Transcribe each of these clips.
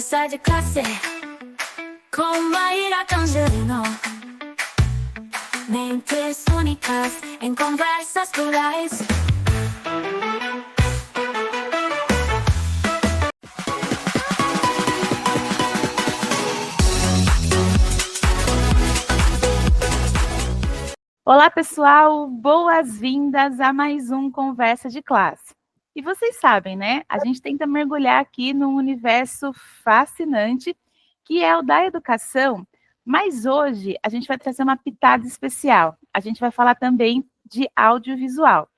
Conversa de classe com Maíra Tangerino. Mentes únicas em conversas plurais. Olá, pessoal! Boas-vindas a mais um Conversa de Classe. E vocês sabem, né? A gente tenta mergulhar aqui num universo fascinante, que é o da educação, mas hoje a gente vai trazer uma pitada especial. A gente vai falar também de audiovisual.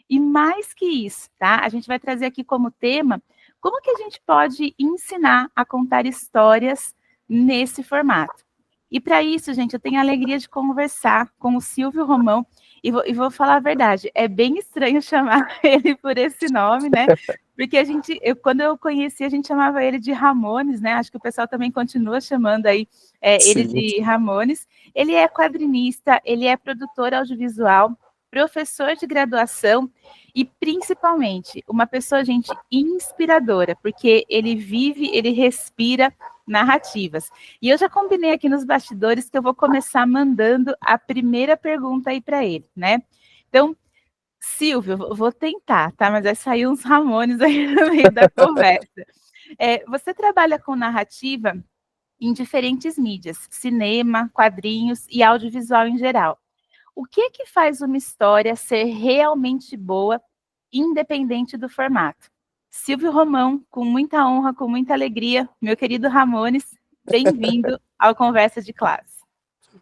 E mais que isso, tá? A gente vai trazer aqui como tema como que a gente pode ensinar a contar histórias nesse formato. E para isso, gente, eu tenho a alegria de conversar com o Silvio Romão, e vou falar a verdade, é bem estranho chamar ele por esse nome, né? Porque quando eu conheci, a gente chamava ele de Ramones, né? Acho que o pessoal também continua chamando aí ele Sim. de Ramones. Ele é quadrinista, ele é produtor audiovisual, professor de graduação e, principalmente, uma pessoa, gente, inspiradora, porque ele vive, ele respira narrativas. E eu já combinei aqui nos bastidores que eu vou começar mandando a primeira pergunta aí para ele, né? Então, Silvio, eu vou tentar, tá? Mas vai sair uns Ramones aí no meio da conversa. Você trabalha com narrativa em diferentes mídias, cinema, quadrinhos e audiovisual em geral. O que é que faz uma história ser realmente boa, independente do formato? Silvio Romão, com muita honra, com muita alegria, meu querido Ramones, bem-vindo ao Conversa de Classe.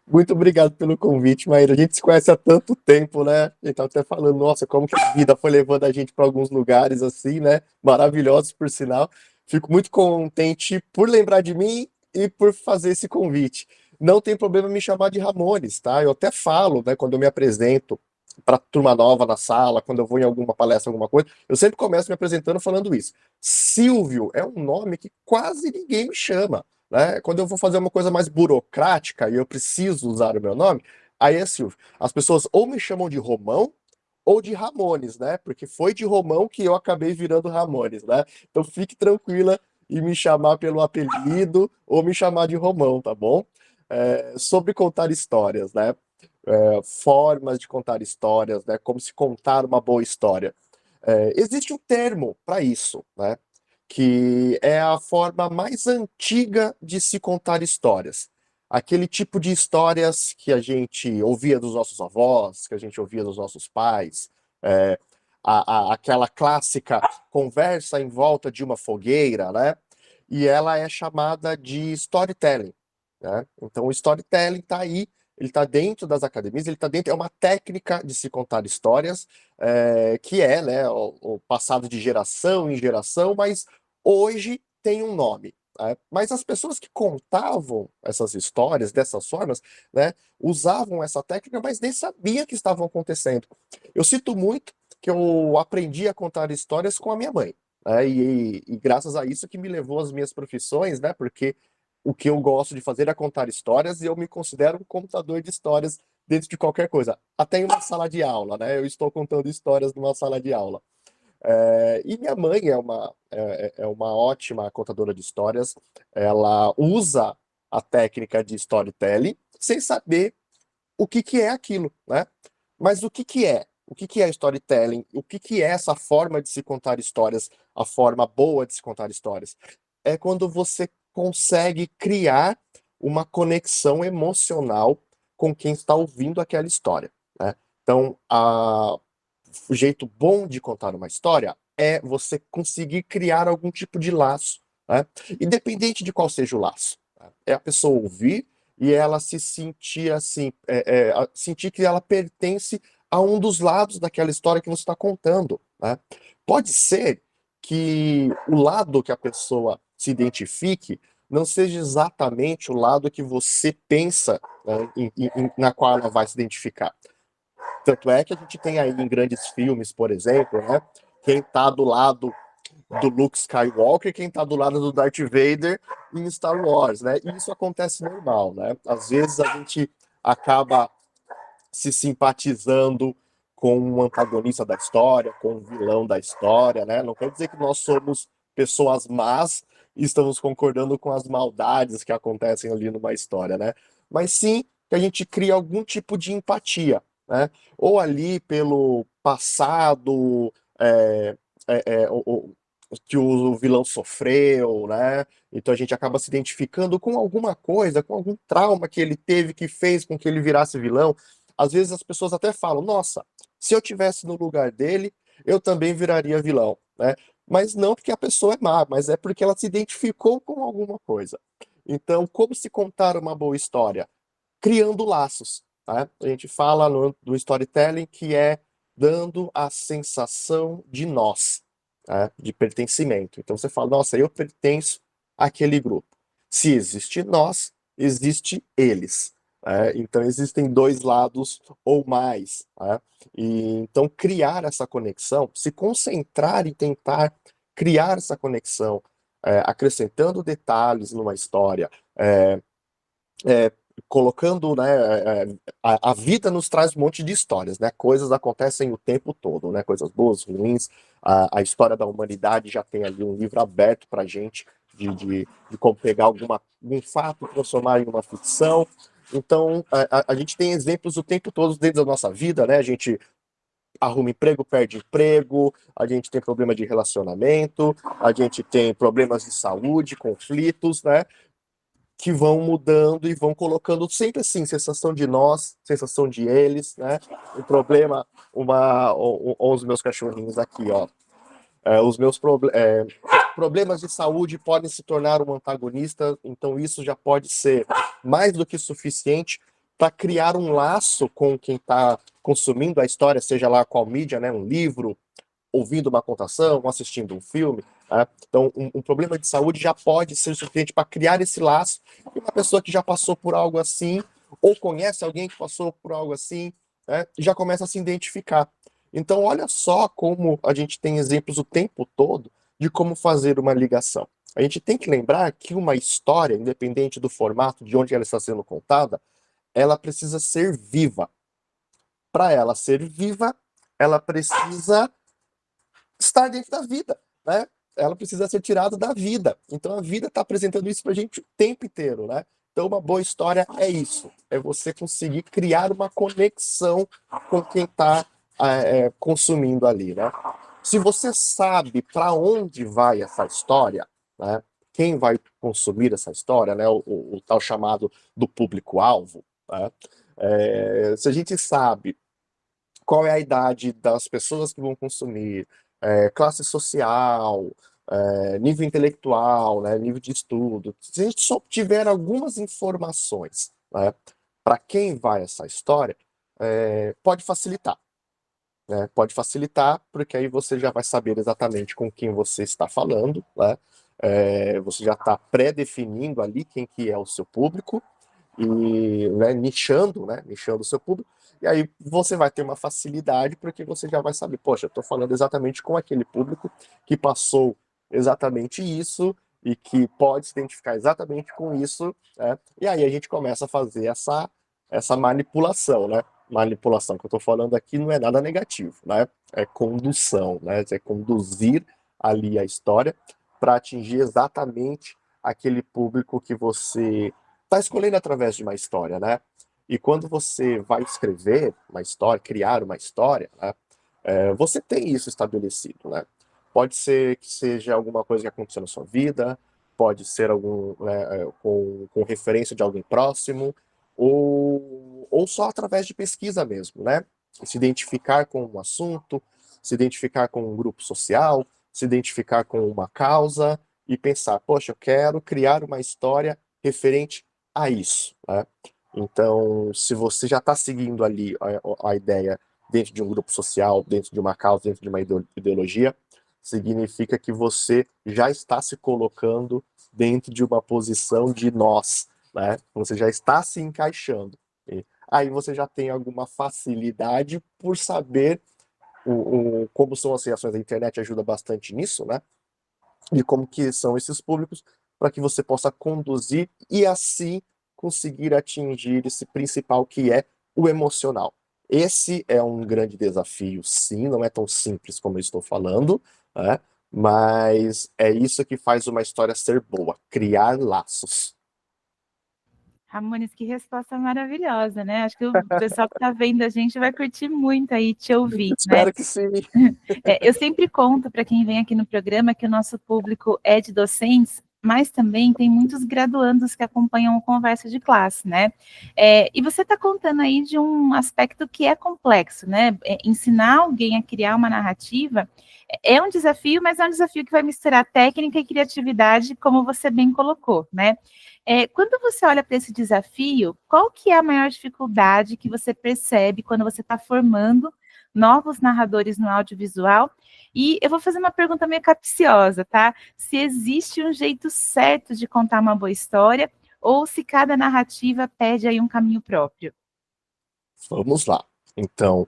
Muito obrigado pelo convite, Maíra. A gente se conhece há tanto tempo, né? A gente tá até falando, nossa, como que a vida foi levando a gente para alguns lugares assim, né? Maravilhosos, por sinal. Fico muito contente por lembrar de mim e por fazer esse convite. Não tem problema me chamar de Ramones, tá? Eu até falo, né, quando eu me apresento para turma nova na sala, quando eu vou em alguma palestra, alguma coisa, eu sempre começo me apresentando falando isso. Silvio é um nome que quase ninguém me chama. Né? Quando eu vou fazer uma coisa mais burocrática e eu preciso usar o meu nome, aí é Silvio. As pessoas ou me chamam de Romão ou de Ramones, né? Porque foi de Romão que eu acabei virando Ramones, né? Então fique tranquila e me chamar pelo apelido ou me chamar de Romão, tá bom? Sobre contar histórias, né? Formas de contar histórias, né? Como se contar uma boa história. Existe um termo para isso, né? Que é a forma mais antiga de se contar histórias. Aquele tipo de histórias que a gente ouvia dos nossos avós, que a gente ouvia dos nossos pais, é, aquela clássica conversa em volta de uma fogueira, né? E ela é chamada de storytelling, né? Então, o storytelling está aí, ele está dentro das academias, ele está dentro, é uma técnica de se contar histórias, que é, né, o passado de geração em geração, mas hoje tem um nome. Né? Mas as pessoas que contavam essas histórias dessas formas, né, usavam essa técnica, mas nem sabiam que estavam acontecendo. Eu cito muito que eu aprendi a contar histórias com a minha mãe. Né, e graças a isso que me levou às minhas profissões, né, porque o que eu gosto de fazer é contar histórias e eu me considero um contador de histórias dentro de qualquer coisa. Até em uma sala de aula, né? Eu estou contando histórias numa sala de aula. E minha mãe é uma ótima contadora de histórias. Ela usa a técnica de storytelling sem saber o que que é aquilo, né? Mas o que que é? O que que é storytelling? O que que é essa forma de se contar histórias? A forma boa de se contar histórias? É quando você consegue criar uma conexão emocional com quem está ouvindo aquela história, né? Então, o jeito bom de contar uma história é você conseguir criar algum tipo de laço, né? Independente de qual seja o laço. Né? É a pessoa ouvir e ela se sentir assim, sentir que ela pertence a um dos lados daquela história que você está contando, né? Pode ser que o lado que a pessoa se identifique não seja exatamente o lado que você pensa, né, na qual ela vai se identificar. Tanto é que a gente tem aí em grandes filmes, por exemplo, né, quem está do lado do Luke Skywalker, quem está do lado do Darth Vader em Star Wars, né? E isso acontece normal, né? Às vezes a gente acaba se simpatizando com um antagonista da história, com um vilão da história, né? Não quer dizer que nós somos pessoas más estamos concordando com as maldades que acontecem ali numa história, né? Mas sim que a gente cria algum tipo de empatia, né? Ou ali pelo passado é, que o vilão sofreu, né? Então a gente acaba se identificando com alguma coisa, com algum trauma que ele teve que fez com que ele virasse vilão. Às vezes as pessoas até falam: nossa, se eu tivesse no lugar dele, eu também viraria vilão, né? Mas não porque a pessoa é má, mas é porque ela se identificou com alguma coisa. Então, como se contar uma boa história? Criando laços, tá? A gente fala do storytelling que é dando a sensação de nós, tá? De pertencimento. Então você fala, nossa, eu pertenço àquele grupo. Se existe nós, existe eles. Né? Então existem dois lados ou mais. Tá? E então criar essa conexão, se concentrar e tentar criar essa conexão, acrescentando detalhes numa história, é, colocando, né, a vida nos traz um monte de histórias, né, coisas acontecem o tempo todo, né, coisas boas, ruins, a história da humanidade já tem ali um livro aberto para gente de como pegar algum fato, transformar em uma ficção. Então, a gente tem exemplos o tempo todo dentro da nossa vida, né, a gente arruma emprego, perde emprego, a gente tem problema de relacionamento, a gente tem problemas de saúde, conflitos, né, que vão mudando e vão colocando sempre assim, sensação de nós, sensação de eles, né? O problema, os meus cachorrinhos aqui, ó. Os meus problemas de saúde podem se tornar um antagonista, então isso já pode ser mais do que suficiente para criar um laço com quem está consumindo a história, seja lá qual mídia, né? Um livro, ouvindo uma contação, assistindo um filme. Né? Então, um problema de saúde já pode ser suficiente para criar esse laço. E uma pessoa que já passou por algo assim, ou conhece alguém que passou por algo assim, né, já começa a se identificar. Então, olha só como a gente tem exemplos o tempo todo de como fazer uma ligação. A gente tem que lembrar que uma história, independente do formato, de onde ela está sendo contada, ela precisa ser viva. Para ela ser viva, ela precisa estar dentro da vida, né? Ela precisa ser tirada da vida. Então a vida está apresentando isso para a gente o tempo inteiro, né? Então uma boa história é isso, é você conseguir criar uma conexão com quem está consumindo ali, né? Se você sabe para onde vai essa história, né? Quem vai consumir essa história, né? O tal chamado do público-alvo, né? Se a gente sabe qual é a idade das pessoas que vão consumir, classe social, nível intelectual, né, nível de estudo. Se a gente só tiver algumas informações, né, para quem vai essa história, pode facilitar. Né, pode facilitar, porque aí você já vai saber exatamente com quem você está falando, né, você já está pré-definindo ali quem que é o seu público, e né, nichando o seu público, e aí você vai ter uma facilidade porque você já vai saber, poxa, eu estou falando exatamente com aquele público que passou exatamente isso e que pode se identificar exatamente com isso, né? E aí a gente começa a fazer essa manipulação, né? Manipulação que eu estou falando aqui não é nada negativo, né? É condução, né? É conduzir ali a história para atingir exatamente aquele público que você está escolhendo através de uma história, né? E quando você vai escrever uma história, criar uma história, né, você tem isso estabelecido, né? Pode ser que seja alguma coisa que aconteceu na sua vida, pode ser algum, né, com referência de alguém próximo, ou só através de pesquisa mesmo, né? Se identificar com um assunto, se identificar com um grupo social, se identificar com uma causa e pensar, poxa, eu quero criar uma história referente a isso, né? Então, se você já está seguindo ali a ideia dentro de um grupo social, dentro de uma causa, dentro de uma ideologia, significa que você já está se colocando dentro de uma posição de nós, né? Você já está se encaixando. E aí você já tem alguma facilidade por saber como são as reações. A internet ajuda bastante nisso, né? De como que são esses públicos, para que você possa conduzir e assim conseguir atingir esse principal que é o emocional. Esse é um grande desafio, sim, não é tão simples como eu estou falando, né? Mas é isso que faz uma história ser boa, criar laços. Ramones, que resposta maravilhosa, né? Acho que o pessoal que está vendo a gente vai curtir muito aí te ouvir, né? Espero que sim. Eu sempre conto para quem vem aqui no programa que o nosso público é de docentes, mas também tem muitos graduandos que acompanham o Conversa de Classe, né? E você está contando aí de um aspecto que é complexo, né? Ensinar alguém a criar uma narrativa é um desafio, mas é um desafio que vai misturar técnica e criatividade, como você bem colocou, né? Quando você olha para esse desafio, qual que é a maior dificuldade que você percebe quando você está formando novos narradores no audiovisual? E eu vou fazer uma pergunta meio capciosa, tá? Se existe um jeito certo de contar uma boa história, ou se cada narrativa pede aí um caminho próprio. Vamos lá. Então,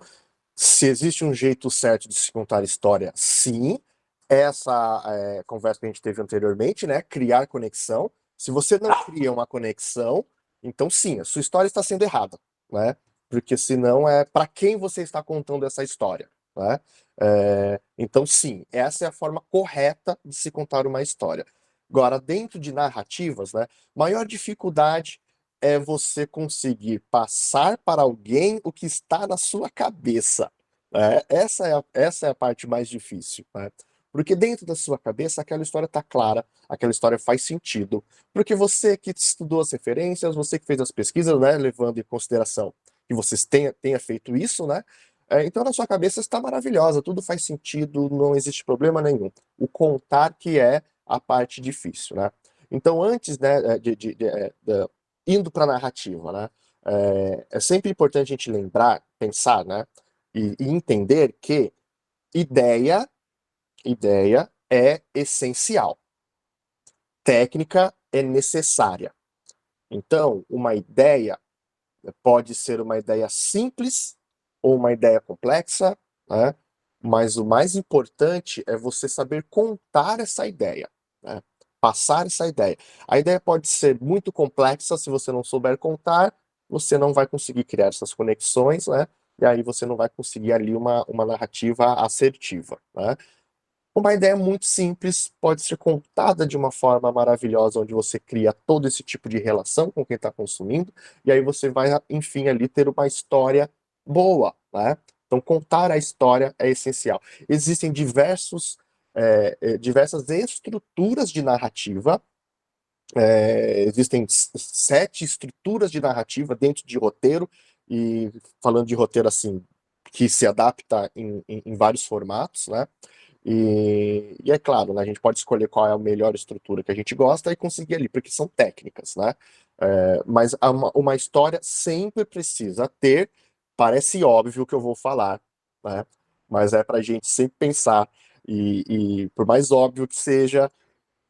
se existe um jeito certo de se contar história, sim. Essa conversa que a gente teve anteriormente, né? Criar conexão. Se você não cria uma conexão, então sim, a sua história está sendo errada, né? Porque senão é para quem você está contando essa história, né? Então sim, essa é a forma correta de se contar uma história. Agora, dentro de narrativas, né? Maior dificuldade é você conseguir passar para alguém o que está na sua cabeça. Essa é a parte mais difícil, né? Porque dentro da sua cabeça aquela história está clara, aquela história faz sentido. Porque você que estudou as referências, você que fez as pesquisas, né, levando em consideração que você tenha feito isso, né? Então na sua cabeça está maravilhosa, tudo faz sentido, não existe problema nenhum. O contar que é a parte difícil, né? Então antes, né, indo para a narrativa, né? É sempre importante a gente lembrar, pensar, né? E entender que ideia é essencial, técnica é necessária. Então, uma ideia pode ser uma ideia simples ou uma ideia complexa, né? Mas o mais importante é você saber contar essa ideia, né? Passar essa ideia. A ideia pode ser muito complexa, se você não souber contar, você não vai conseguir criar essas conexões, né? E aí você não vai conseguir ali uma narrativa assertiva, né? Uma ideia muito simples pode ser contada de uma forma maravilhosa, onde você cria todo esse tipo de relação com quem está consumindo, e aí você vai, enfim, ali ter uma história boa, né? Então, contar a história é essencial. Existem diversas estruturas de narrativa, existem 7 estruturas de narrativa dentro de roteiro, e falando de roteiro assim, que se adapta em vários formatos, né? E é claro, né, a gente pode escolher qual é a melhor estrutura que a gente gosta e conseguir ali, porque são técnicas, né? Mas uma história sempre precisa ter, parece óbvio o que eu vou falar, né? Mas é pra gente sempre pensar, e por mais óbvio que seja,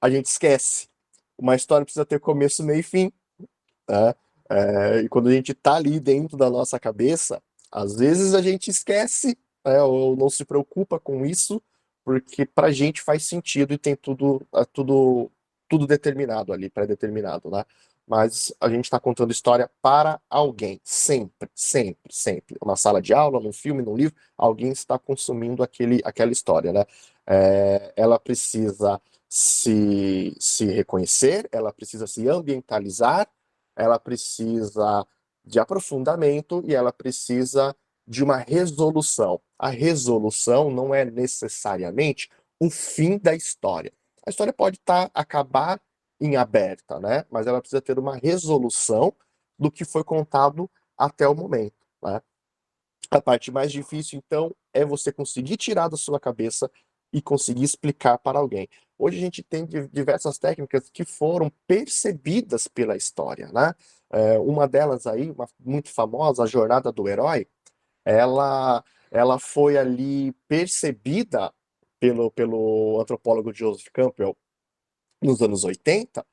a gente esquece. Uma história precisa ter começo, meio e fim, né? E quando a gente tá ali dentro da nossa cabeça, às vezes a gente esquece, né, ou não se preocupa com isso, porque pra gente faz sentido e tem tudo determinado ali, pré-determinado, né? Mas a gente está contando história para alguém, sempre, sempre, sempre. Uma sala de aula, num filme, num livro, alguém está consumindo aquela história, né? Ela precisa se reconhecer, ela precisa se ambientalizar, ela precisa de aprofundamento e ela precisa de uma resolução. A resolução não é necessariamente o fim da história. A história pode acabar em aberta, né? Mas ela precisa ter uma resolução do que foi contado até o momento, né? A parte mais difícil, então, é você conseguir tirar da sua cabeça e conseguir explicar para alguém. Hoje a gente tem diversas técnicas que foram percebidas pela história, né? Uma delas aí, muito famosa, a Jornada do Herói, ela foi ali percebida pelo antropólogo Joseph Campbell nos anos 80,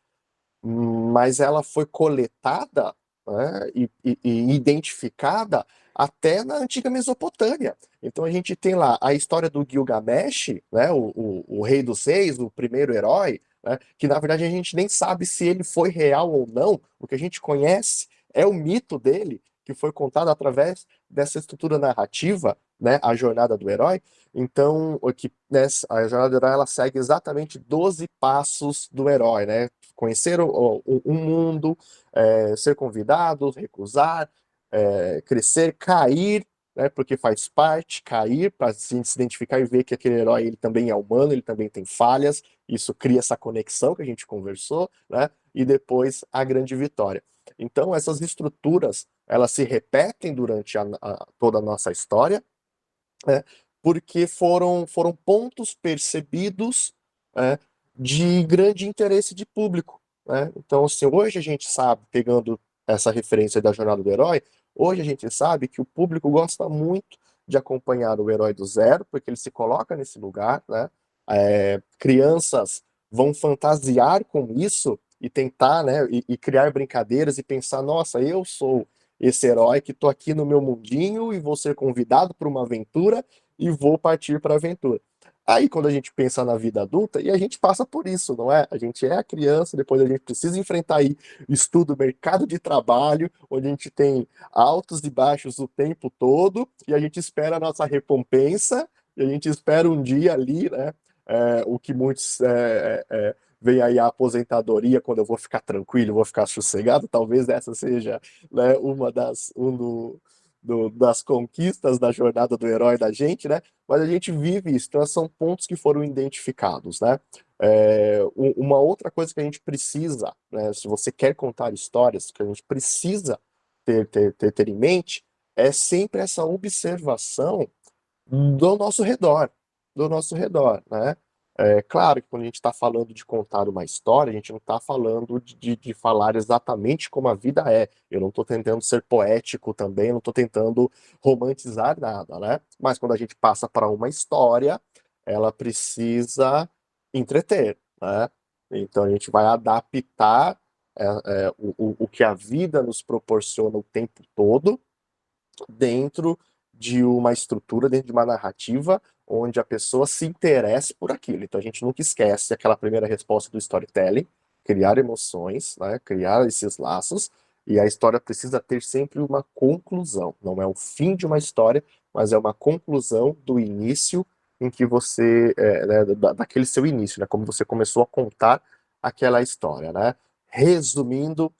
mas ela foi coletada, né, e identificada até na antiga Mesopotâmia. Então a gente tem lá a história do Gilgamesh, né, o rei dos reis, o primeiro herói, né, que na verdade a gente nem sabe se ele foi real ou não. O que a gente conhece é o mito dele, que foi contado através dessa estrutura narrativa, né, a jornada do herói. Então, né, a jornada do herói ela segue exatamente 12 passos do herói, né? Conhecer um mundo, ser convidado, recusar, crescer, cair, né, porque faz parte, cair, para a gente se identificar e ver que aquele herói ele também é humano, ele também tem falhas, isso cria essa conexão que a gente conversou, né? E depois a grande vitória. Então, essas estruturas, elas se repetem durante toda a nossa história, né, porque foram pontos percebidos, né, de grande interesse de público, né? Então, assim, hoje a gente sabe, pegando essa referência da jornada do herói, hoje a gente sabe que o público gosta muito de acompanhar o herói do zero, porque ele se coloca nesse lugar, né? Crianças vão fantasiar com isso e tentar, né, e criar brincadeiras e pensar, nossa, eu sou esse herói que estou aqui no meu mundinho e vou ser convidado para uma aventura e vou partir para a aventura. Aí, quando a gente pensa na vida adulta, e a gente passa por isso, não é? A gente é a criança, depois a gente precisa enfrentar aí estudo, mercado de trabalho, onde a gente tem altos e baixos o tempo todo, e a gente espera a nossa recompensa, e a gente espera um dia ali, né? O que muitos veem aí a aposentadoria, quando eu vou ficar tranquilo, vou ficar sossegado, talvez essa seja, né, uma das conquistas da jornada do herói da gente, né? Mas a gente vive isso, então são pontos que foram identificados, né? Uma outra coisa que a gente precisa, né, se você quer contar histórias, que a gente precisa ter em mente, é sempre essa observação do nosso redor, né? Claro que quando a gente está falando de contar uma história, a gente não está falando de falar exatamente como a vida é. Eu não estou tentando ser poético também, não estou tentando romantizar nada, né? Mas quando a gente passa para uma história, ela precisa entreter, né? Então a gente vai adaptar o que a vida nos proporciona o tempo todo dentro de uma estrutura, dentro de uma narrativa, onde a pessoa se interesse por aquilo. Então a gente nunca esquece aquela primeira resposta do storytelling, criar emoções, né, criar esses laços, e a história precisa ter sempre uma conclusão. Não é o fim de uma história, mas é uma conclusão do início em que você, né, daquele seu início, né, como você começou a contar aquela história, né? Resumindo,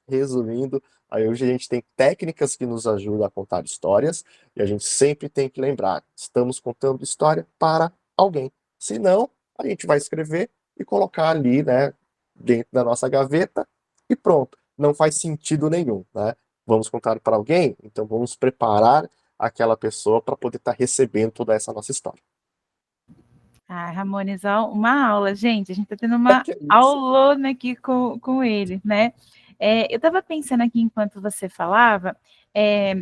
aí hoje a gente tem técnicas que nos ajudam a contar histórias, e a gente sempre tem que lembrar, estamos contando história para alguém. Se não, a gente vai escrever e colocar ali, né, dentro da nossa gaveta e pronto. Não faz sentido nenhum, né? Vamos contar para alguém? Então vamos preparar aquela pessoa para poder estar recebendo toda essa nossa história. Ah, Ramones, ó, uma aula, gente. A gente está tendo uma Que é isso? aulona aqui com ele, né? Eu estava pensando aqui enquanto você falava, é,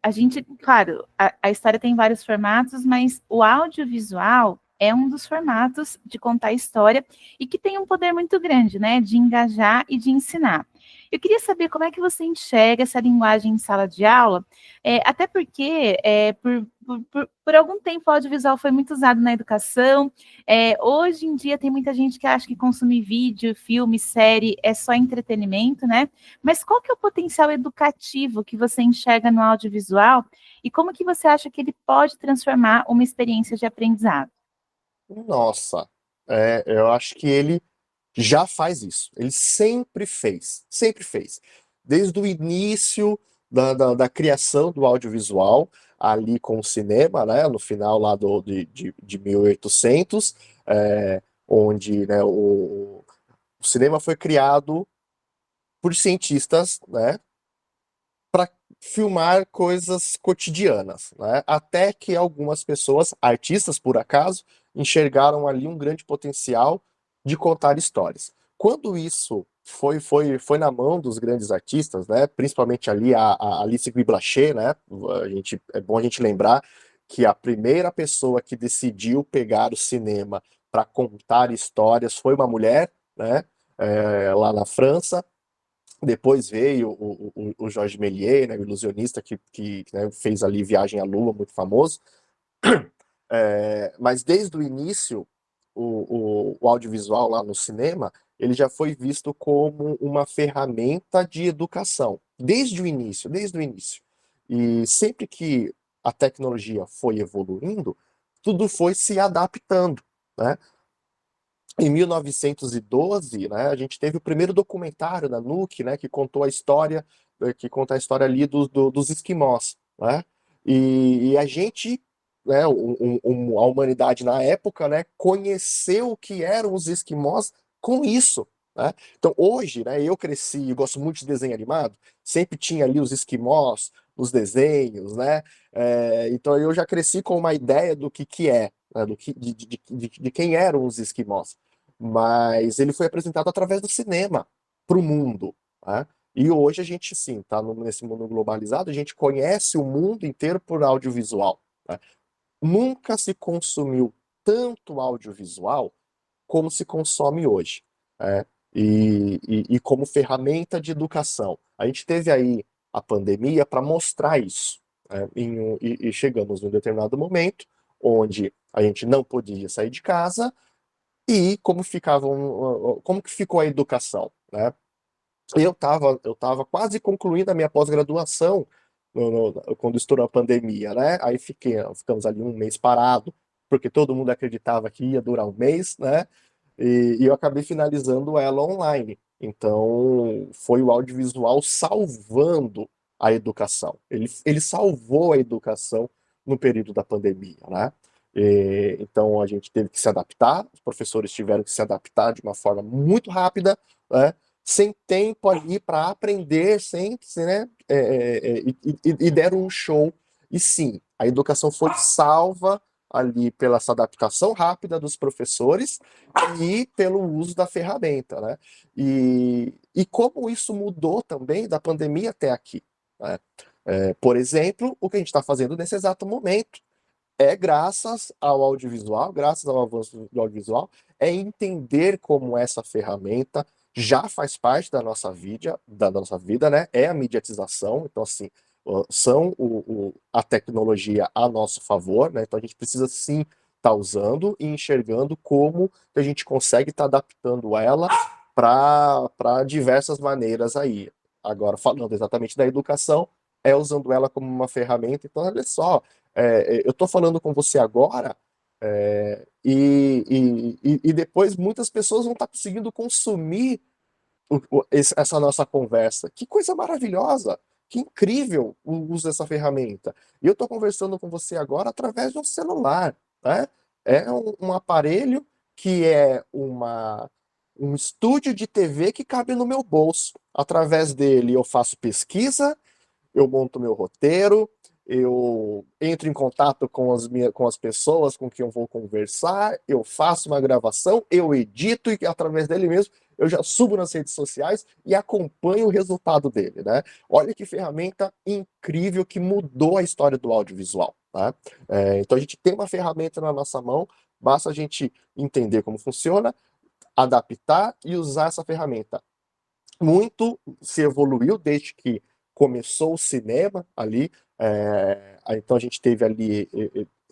a gente, claro, a história tem vários formatos, mas o audiovisual é um dos formatos de contar história e que tem um poder muito grande, né? De engajar e de ensinar. Eu queria saber como é que você enxerga essa linguagem em sala de aula, até porque por algum tempo o audiovisual foi muito usado na educação. Hoje em dia tem muita gente que acha que consumir vídeo, filme, série é só entretenimento, né? Mas qual que é o potencial educativo que você enxerga no audiovisual e como que você acha que ele pode transformar uma experiência de aprendizado? Nossa, eu acho que ele já faz isso. Ele sempre fez, sempre fez. Desde o início da criação do audiovisual, ali com o cinema, né, no final lá de 1800, onde, né, o cinema foi criado por cientistas, né, para filmar coisas cotidianas, né? Até que algumas pessoas, artistas por acaso, enxergaram ali um grande potencial de contar histórias. Quando isso foi na mão dos grandes artistas, né? Principalmente ali a Alice Guy Blaché, né? É bom a gente lembrar que a primeira pessoa que decidiu pegar o cinema para contar histórias foi uma mulher, né? Lá na França. Depois veio o Georges Méliès, né, o ilusionista que né, fez ali Viagem à Lua, muito famoso. Mas desde o início, o audiovisual lá no cinema, ele já foi visto como uma ferramenta de educação. Desde o início, desde o início. E sempre que a tecnologia foi evoluindo, tudo foi se adaptando, né? Em 1912, né, a gente teve o primeiro documentário da Nuke, né, que contou a história, que conta a história ali dos esquimós, né? E a gente, né, a humanidade na época, né, conheceu o que eram os esquimós com isso, né? Então hoje, né, eu cresci, eu gosto muito de desenho animado, sempre tinha ali os esquimós nos desenhos, né? Então eu já cresci com uma ideia do que é, né, de quem eram os esquimós, mas ele foi apresentado através do cinema para o mundo, né? E hoje a gente, sim, está nesse mundo globalizado, a gente conhece o mundo inteiro por audiovisual, né? Nunca se consumiu tanto audiovisual como se consome hoje, né? E como ferramenta de educação. A gente teve aí a pandemia para mostrar isso, né? E chegamos em um determinado momento onde a gente não podia sair de casa, e como que ficou a educação, né? Eu tava quase concluindo a minha pós-graduação quando estourou a pandemia, né? Aí ficamos ali um mês parado, porque todo mundo acreditava que ia durar um mês, né? E eu acabei finalizando ela online. Então, foi o audiovisual salvando a educação. Ele salvou a educação no período da pandemia, né? Então, a gente teve que se adaptar, os professores tiveram que se adaptar de uma forma muito rápida, né? Sem tempo ali para aprender, né? E deram um show. E sim, a educação foi salva ali pela essa adaptação rápida dos professores e pelo uso da ferramenta, né? E como isso mudou também da pandemia até aqui, né? Por exemplo, o que a gente está fazendo nesse exato momento é graças ao audiovisual, graças ao avanço do audiovisual, é entender como essa ferramenta já faz parte da nossa vida, né? É a mediatização, então assim, são a tecnologia a nosso favor, né? Então a gente precisa sim estar usando e enxergando como que a gente consegue estar adaptando ela para diversas maneiras aí. Agora, falando exatamente da educação, é usando ela como uma ferramenta. Então, olha só, eu estou falando com você agora, e depois muitas pessoas vão estar conseguindo consumir essa nossa conversa. Que coisa maravilhosa! Que incrível o uso dessa ferramenta. E eu estou conversando com você agora através de um celular, né? É um aparelho que é um estúdio de TV que cabe no meu bolso. Através dele eu faço pesquisa, eu monto meu roteiro, eu entro em contato com as pessoas com quem eu vou conversar, eu faço uma gravação, eu edito e através dele mesmo eu já subo nas redes sociais e acompanho o resultado dele, né? Olha que ferramenta incrível que mudou a história do audiovisual, tá? Então a gente tem uma ferramenta na nossa mão, basta a gente entender como funciona, adaptar e usar essa ferramenta. Muito se evoluiu desde que começou o cinema ali. Então a gente teve ali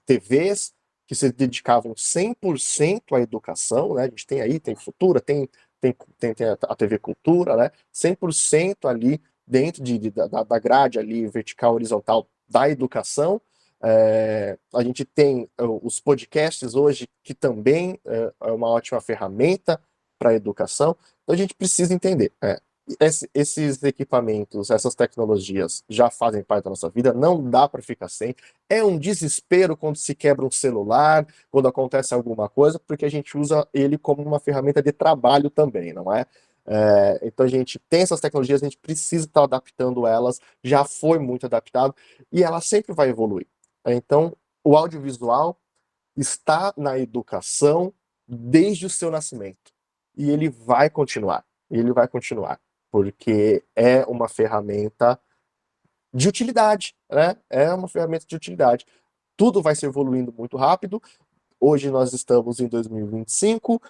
TVs que se dedicavam 100% à educação, né? A gente tem aí, tem Futura, tem a TV Cultura, né? 100% ali dentro da grade ali vertical, horizontal da educação. A gente tem os podcasts hoje, que também é uma ótima ferramenta para a educação. Então a gente precisa entender. Esses equipamentos, essas tecnologias já fazem parte da nossa vida, não dá para ficar sem. É um desespero quando se quebra um celular, quando acontece alguma coisa, porque a gente usa ele como uma ferramenta de trabalho também, não é? Então a gente tem essas tecnologias, a gente precisa estar adaptando elas, já foi muito adaptado e ela sempre vai evoluir. Então, o audiovisual está na educação desde o seu nascimento. E ele vai continuar. Ele vai continuar. Porque é uma ferramenta de utilidade, né? É uma ferramenta de utilidade. Tudo vai se evoluindo muito rápido. Hoje nós estamos em 2025,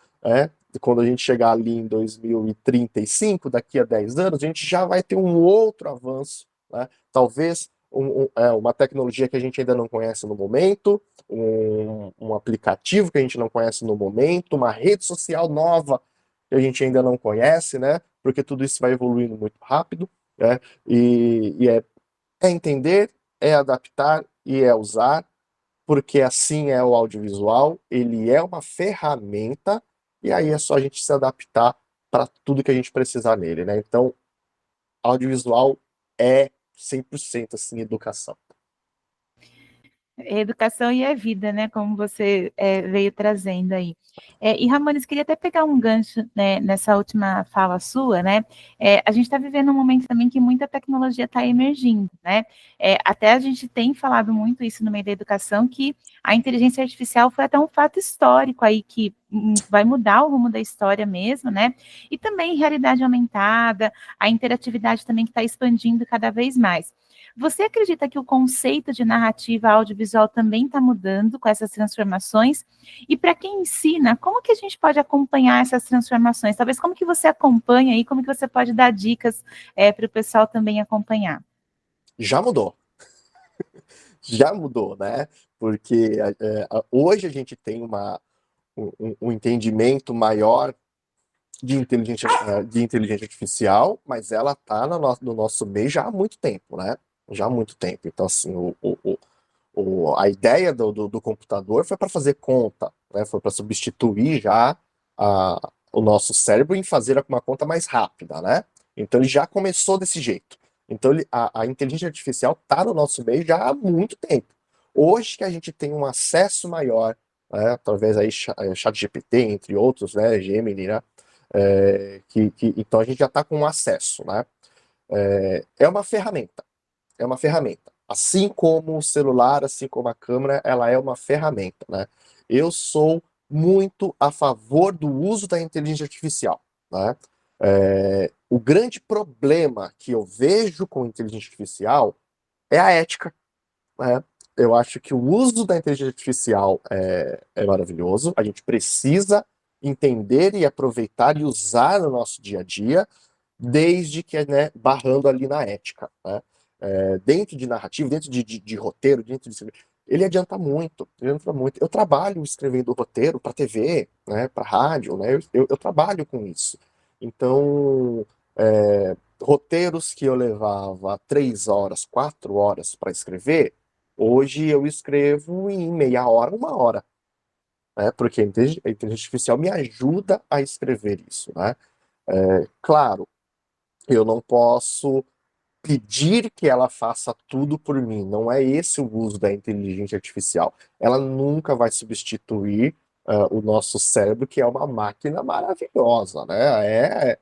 quando a gente chegar ali em 2035, daqui a 10 anos, a gente já vai ter um outro avanço, né? Talvez uma tecnologia que a gente ainda não conhece no momento, um aplicativo que a gente não conhece no momento, uma rede social nova que a gente ainda não conhece, né? Porque tudo isso vai evoluindo muito rápido, né? E é entender é adaptar e é usar, porque assim é o audiovisual, ele é uma ferramenta, e aí é só a gente se adaptar para tudo que a gente precisar nele, né? Então, audiovisual é 100% assim, educação. É educação e é vida, né? Como você veio trazendo aí. E Ramones, queria até pegar um gancho, né, nessa última fala sua, né? A gente está vivendo um momento também que muita tecnologia está emergindo, né? Até a gente tem falado muito isso no meio da educação, que a inteligência artificial foi até um fato histórico aí que vai mudar o rumo da história mesmo, né? E também realidade aumentada, a interatividade também que está expandindo cada vez mais. Você acredita que o conceito de narrativa audiovisual também está mudando com essas transformações? E para quem ensina, como que a gente pode acompanhar essas transformações? Talvez como que você acompanha e como que você pode dar dicas para o pessoal também acompanhar? Já mudou. Já mudou, né? Porque hoje a gente tem um entendimento maior de inteligência artificial, mas ela está no nosso meio já há muito tempo, né? Já há muito tempo. Então, assim, a ideia do computador foi para fazer conta, né? Foi para substituir já o nosso cérebro em fazer uma conta mais rápida, né? Então, ele já começou desse jeito. Então, a inteligência artificial está no nosso meio já há muito tempo. Hoje que a gente tem um acesso maior, né, através aí ChatGPT, entre outros, né, Gemini, né, então a gente já está com acesso, né? É uma ferramenta, é uma ferramenta. Assim como o celular, assim como a câmera, ela é uma ferramenta, né? Eu sou muito a favor do uso da inteligência artificial, né? O grande problema que eu vejo com inteligência artificial é a ética, né? Eu acho que o uso da inteligência artificial é maravilhoso, a gente precisa entender e aproveitar e usar no nosso dia a dia, desde que, né, barrando ali na ética, né? Dentro de narrativa, dentro de roteiro, ele adianta muito, ele adianta muito. Eu trabalho escrevendo roteiro para TV, né, para rádio, né? Eu trabalho com isso. Então, roteiros que eu levava 3 horas, 4 horas para escrever, hoje eu escrevo em meia hora, 1 hora, né? Porque a inteligência artificial me ajuda a escrever isso, né? Claro, eu não posso pedir que ela faça tudo por mim. Não é esse o uso da inteligência artificial. Ela nunca vai substituir o nosso cérebro, que é uma máquina maravilhosa, né?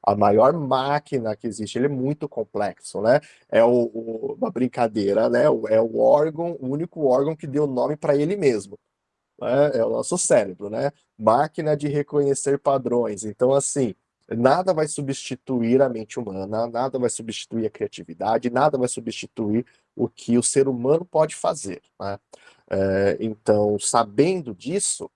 A maior máquina que existe. Ele é muito complexo, né? Uma brincadeira, né? É o único órgão que deu nome para ele mesmo, né? É o nosso cérebro, né? Máquina de reconhecer padrões. Então, assim, nada vai substituir a mente humana, nada vai substituir a criatividade, nada vai substituir o que o ser humano pode fazer, né? Então, sabendo disso,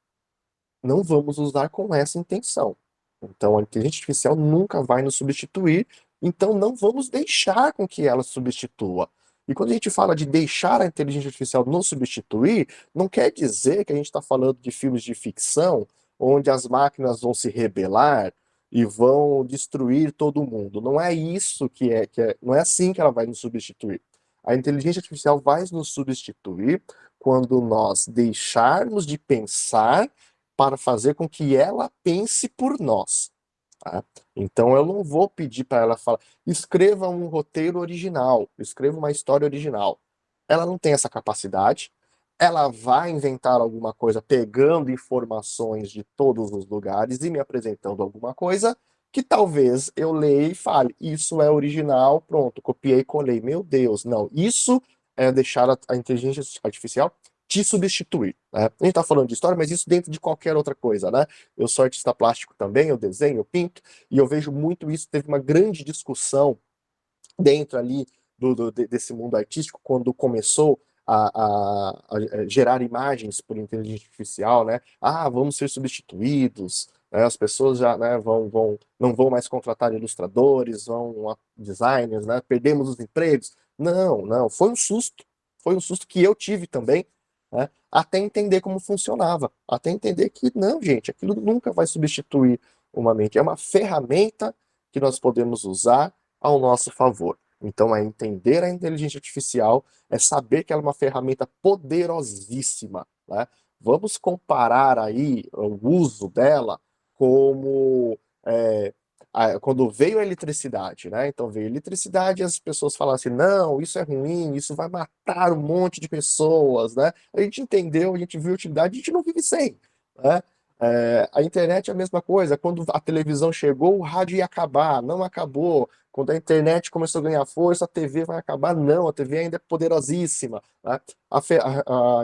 não vamos usar com essa intenção. Então, a inteligência artificial nunca vai nos substituir, então não vamos deixar com que ela substitua. E quando a gente fala de deixar a inteligência artificial nos substituir, não quer dizer que a gente está falando de filmes de ficção, onde as máquinas vão se rebelar e vão destruir todo mundo. Não é isso não é assim que ela vai nos substituir. A inteligência artificial vai nos substituir quando nós deixarmos de pensar para fazer com que ela pense por nós. Tá? Então eu não vou pedir para ela falar, escreva um roteiro original, escreva uma história original. Ela não tem essa capacidade. Ela vai inventar alguma coisa pegando informações de todos os lugares e me apresentando alguma coisa que talvez eu leia e fale, isso é original, pronto, copiei e colei. Meu Deus, não. Isso é deixar a inteligência artificial te substituir, né? A gente tá falando de história, mas isso dentro de qualquer outra coisa, né? Eu sou artista plástico também, eu desenho, eu pinto, e eu vejo muito isso. Teve uma grande discussão dentro ali desse mundo artístico, quando começou a gerar imagens por inteligência artificial, né? Ah, vamos ser substituídos, né? As pessoas já, né, não vão mais contratar ilustradores, designers, né? Perdemos os empregos. Não, não, foi um susto que eu tive também, né? Até entender como funcionava, até entender que não, gente, aquilo nunca vai substituir uma mente, é uma ferramenta que nós podemos usar ao nosso favor. Então, é entender a inteligência artificial, é saber que ela é uma ferramenta poderosíssima, né? Vamos comparar aí o uso dela como quando veio a eletricidade, né? Então veio a eletricidade e as pessoas falaram assim, não, isso é ruim, isso vai matar um monte de pessoas, né? A gente entendeu, a gente viu a utilidade, a gente não vive sem, né? A internet é a mesma coisa. Quando a televisão chegou, o rádio ia acabar, não acabou. Quando a internet começou a ganhar força, a TV vai acabar, não, a TV ainda é poderosíssima, né? A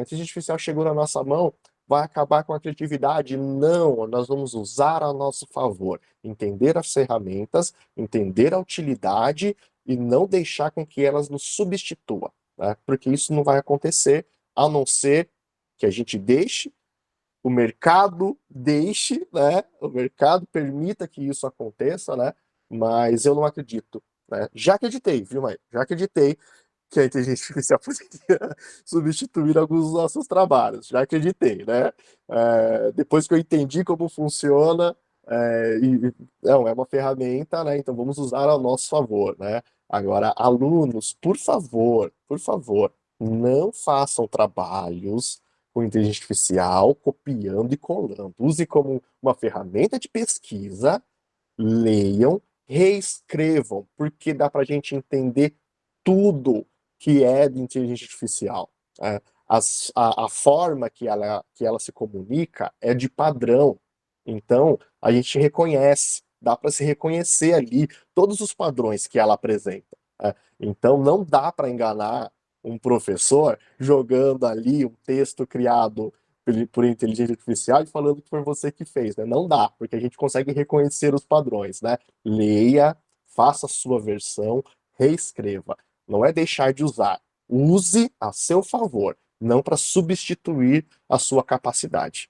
inteligência artificial chegou na nossa mão, vai acabar com a criatividade? Não, nós vamos usar a nosso favor, entender as ferramentas, entender a utilidade e não deixar com que elas nos substituam, né? Porque isso não vai acontecer, a não ser que a gente deixe o mercado deixe, né? O mercado permita que isso aconteça, né? Mas eu não acredito, né? Já acreditei, viu, mãe? Já acreditei que a inteligência artificial poderia substituir alguns dos nossos trabalhos. Já acreditei, né? Depois que eu entendi como funciona, não, é uma ferramenta, né? Então vamos usar ao nosso favor, né? Agora, alunos, por favor, não façam trabalhos com inteligência artificial, copiando e colando. Use como uma ferramenta de pesquisa, leiam, reescrevam, porque dá para a gente entender tudo que é de inteligência artificial. É, a forma que ela se comunica é de padrão. Então, a gente reconhece, dá para se reconhecer ali todos os padrões que ela apresenta. Então, não dá para enganar um professor jogando ali um texto criado por inteligência artificial e falando que foi você que fez, né? Não dá, porque a gente consegue reconhecer os padrões, né? Leia, faça a sua versão, reescreva. Não é deixar de usar. Use a seu favor, não para substituir a sua capacidade.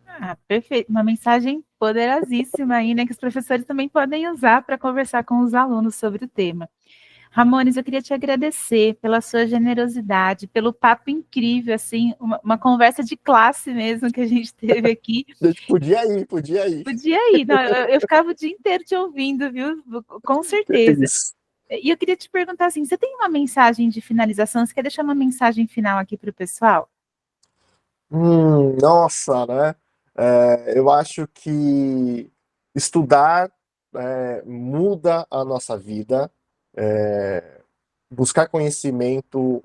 Ah, perfeito. Uma mensagem poderosíssima aí, né? Que os professores também podem usar para conversar com os alunos sobre o tema. Ramones, eu queria te agradecer pela sua generosidade, pelo papo incrível, assim, uma conversa de classe mesmo que a gente teve aqui. A gente podia ir, podia ir. Podia ir, não, eu ficava o dia inteiro te ouvindo, viu? Com certeza. Isso. E eu queria te perguntar assim, você tem uma mensagem de finalização? Você quer deixar uma mensagem final aqui para o pessoal? Nossa, né? Eu acho que estudar muda a nossa vida. Buscar conhecimento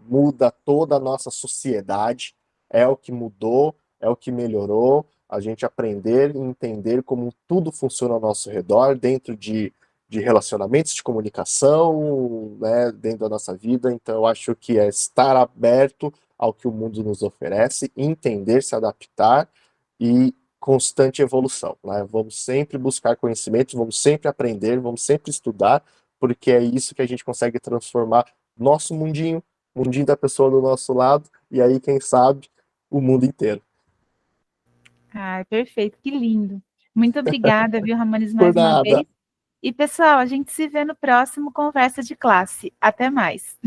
muda toda a nossa sociedade. É o que mudou, é o que melhorou. A gente aprender e entender como tudo funciona ao nosso redor, dentro de relacionamentos, de comunicação, né, dentro da nossa vida. Então, eu acho que é estar aberto ao que o mundo nos oferece, entender, se adaptar e constante evolução, né? Vamos sempre buscar conhecimentos, vamos sempre aprender, vamos sempre estudar, porque é isso que a gente consegue transformar nosso mundinho, o mundinho da pessoa do nosso lado, e aí, quem sabe, o mundo inteiro. Ah, perfeito, que lindo. Muito obrigada, viu, Ramones, Por mais uma nada. vez. E, pessoal, a gente se vê no próximo Conversa de Classe. Até mais.